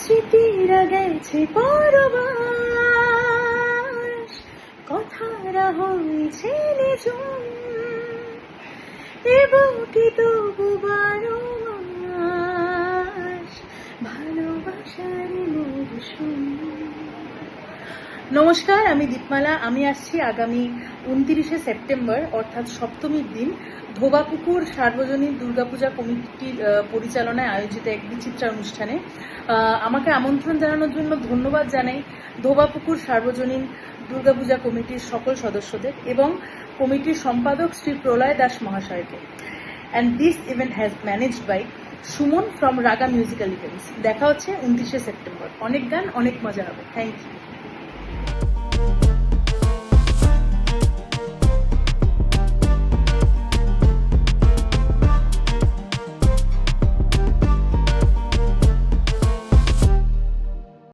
স্মৃতিরা গেছে পরবাস, কথারা হয়েছে নিঝুম, এবং কি তবু 12 মাস ভালোবাসার মরশুম। নমস্কার, আমি দীপমালা। আমি আসছি আগামী 29শে সেপ্টেম্বর অর্থাৎ সপ্তমীর দিন ধোবাপুকুর সার্বজনীন দুর্গাপূজা কমিটির পরিচালনায় আয়োজিত এক বিচিত্রা অনুষ্ঠানে। আমাকে আমন্ত্রণ জানানোর জন্য ধন্যবাদ জানাই ধোবাপুকুর সার্বজনীন দুর্গাপূজা কমিটির সকল সদস্যদের এবং কমিটির সম্পাদক শ্রী প্রলয় দাস মহাশয়কে। And this event has managed by Suman from Raga musical events. দেখা হচ্ছে 29শে সেপ্টেম্বর। অনেক গান, অনেক মজা হবে। Thank you.